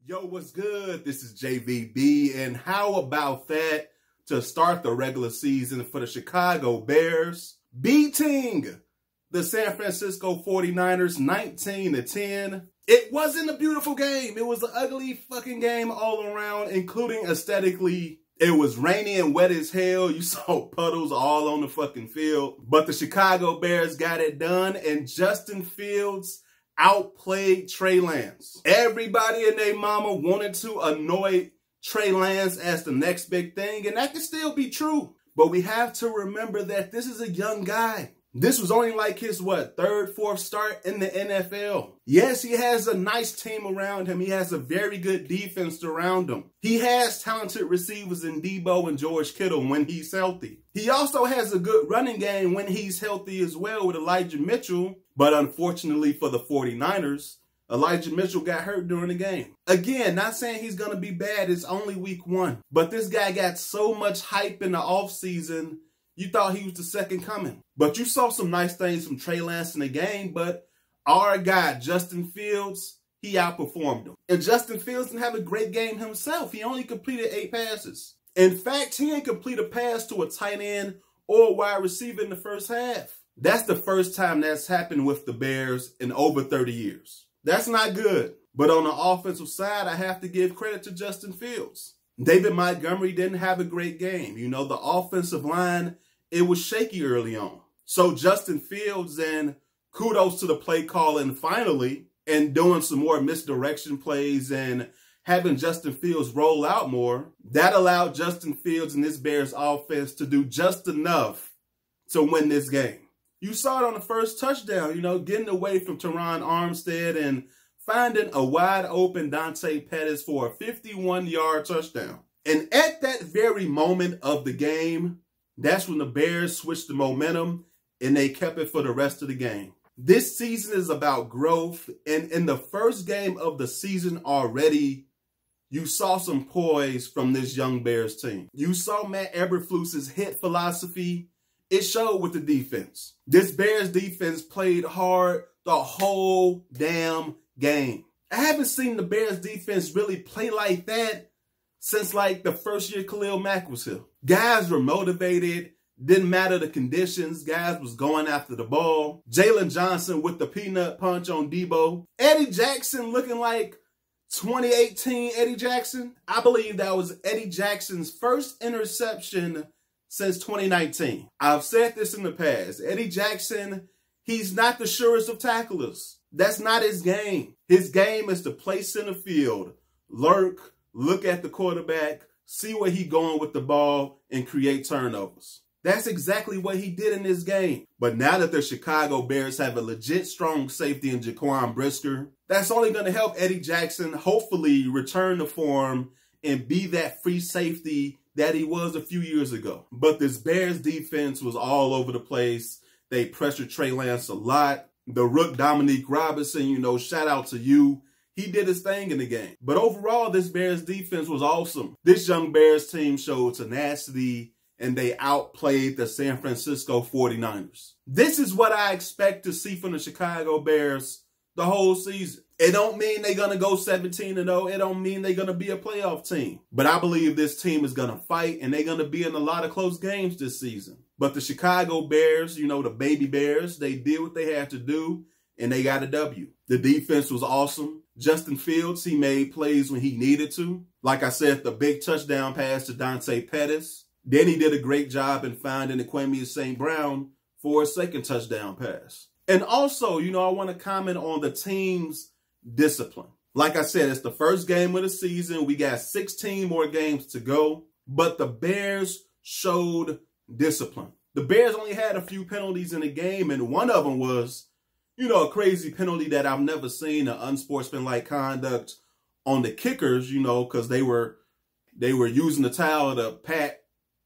Yo, what's good? This is JVB, and how about that to start the regular season for the Chicago Bears, beating the San Francisco 49ers 19-10. It wasn't a beautiful game. It was an ugly fucking game all around, including aesthetically. It was rainy and wet as hell. You saw puddles all on the fucking field. But the Chicago Bears got it done, and Justin Fields outplayed Trey Lance. Everybody and their mama wanted to anoint Trey Lance as the next big thing, and that can still be true. But we have to remember that this is a young guy. This was only like his, third, fourth start in the NFL. Yes, he has a nice team around him. He has a very good defense around him. He has talented receivers in Debo and George Kittle when he's healthy. He also has a good running game when he's healthy as well with Elijah Mitchell. But unfortunately for the 49ers, Elijah Mitchell got hurt during the game. Again, not saying he's going to be bad. It's only week 1. But this guy got so much hype in the offseason, you thought he was the second coming. But you saw some nice things from Trey Lance in the game, but our guy, Justin Fields, he outperformed him. And Justin Fields didn't have a great game himself. He only completed 8 passes. In fact, he didn't complete a pass to a tight end or a wide receiver in the first half. That's the first time that's happened with the Bears in over 30 years. That's not good. But on the offensive side, I have to give credit to Justin Fields. David Montgomery didn't have a great game. You know, the offensive line, it was shaky early on. So Justin Fields, and kudos to the play calling finally, and doing some more misdirection plays and having Justin Fields roll out more, that allowed Justin Fields and this Bears offense to do just enough to win this game. You saw it on the first touchdown, getting away from Teron Armstead and finding a wide open Dante Pettis for a 51-yard touchdown. And at that very moment of the game, that's when the Bears switched the momentum and they kept it for the rest of the game. This season is about growth, and in the first game of the season already, you saw some poise from this young Bears team. You saw Matt Eberflus's hit philosophy. It showed with the defense. This Bears defense played hard the whole damn game. I haven't seen the Bears defense really play like that since like the first year Khalil Mack was here. Guys were motivated. Didn't matter the conditions. Guys was going after the ball. Jalen Johnson with the peanut punch on Debo. Eddie Jackson looking like 2018 Eddie Jackson. I believe that was Eddie Jackson's first interception since 2019. I've said this in the past. Eddie Jackson, he's not the surest of tacklers. That's not his game. His game is to play center field, lurk, look at the quarterback, see where he's going with the ball, and create turnovers. That's exactly what he did in this game. But now that the Chicago Bears have a legit strong safety in Jaquan Brisker, that's only going to help Eddie Jackson hopefully return to form and be that free safety that he was a few years ago. But this Bears defense was all over the place. They pressured Trey Lance a lot. The rook Dominique Robinson, shout out to you. He did his thing in the game. But overall, this Bears defense was awesome. This young Bears team showed tenacity, and they outplayed the San Francisco 49ers. This is what I expect to see from the Chicago Bears the whole season. It don't mean they're going to go 17-0. It don't mean they're going to be a playoff team. But I believe this team is going to fight, and they're going to be in a lot of close games this season. But the Chicago Bears, the baby Bears, they did what they had to do, and they got a W. The defense was awesome. Justin Fields, he made plays when he needed to. Like I said, the big touchdown pass to Dante Pettis. Then he did a great job in finding Equanimeous St. Brown for a second touchdown pass. And also, I want to comment on the team's discipline. Like I said, it's the first game of the season. We got 16 more games to go. But the Bears showed discipline. The Bears only had a few penalties in the game, and one of them was, a crazy penalty that I've never seen, an unsportsmanlike conduct on the kickers, because they were using the towel to pat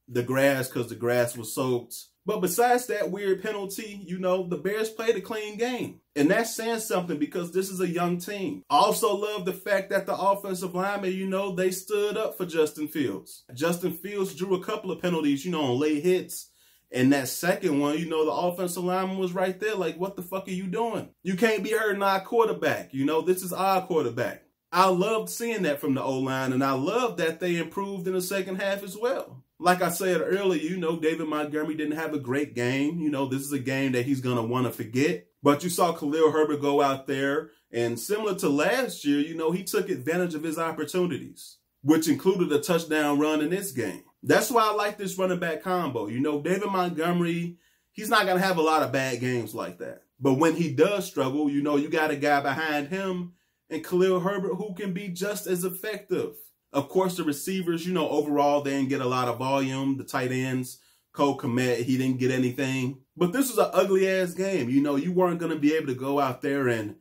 the grass because the grass was soaked. But besides that weird penalty, the Bears played a clean game. And that's saying something because this is a young team. I also love the fact that the offensive linemen, they stood up for Justin Fields. Justin Fields drew a couple of penalties, on late hits. And that second one, the offensive lineman was right there like, what the fuck are you doing? You can't be hurting our quarterback. This is our quarterback. I loved seeing that from the O-line, and I love that they improved in the second half as well. Like I said earlier, you know, David Montgomery didn't have a great game. You know, this is a game that he's going to want to forget. But you saw Khalil Herbert go out there, and similar to last year, you know, he took advantage of his opportunities, which included a touchdown run in this game. That's why I like this running back combo. You know, David Montgomery, he's not going to have a lot of bad games like that. But when he does struggle, you know, you got a guy behind him and Khalil Herbert who can be just as effective. Of course, the receivers, you know, overall, they didn't get a lot of volume. The tight ends, Cole Kmet, he didn't get anything. But this was an ugly-ass game. You know, you weren't going to be able to go out there and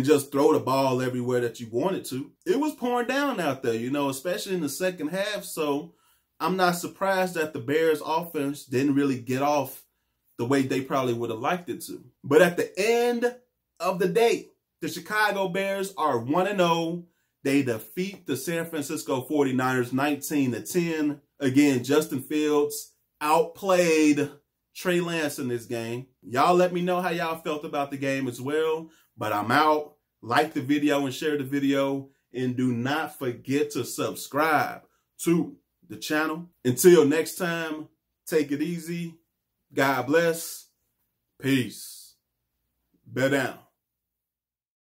just throw the ball everywhere that you wanted to. It was pouring down out there, you know, especially in the second half. So I'm not surprised that the Bears offense didn't really get off the way they probably would have liked it to. But at the end of the day, the Chicago Bears are 1-0. They defeat the San Francisco 49ers 19-10. Again, Justin Fields outplayed Trey Lance in this game. Y'all let me know how y'all felt about the game as well. But I'm out. Like the video and share the video. And do not forget to subscribe to the channel. Until next time, take it easy. God bless. Peace. Bear down.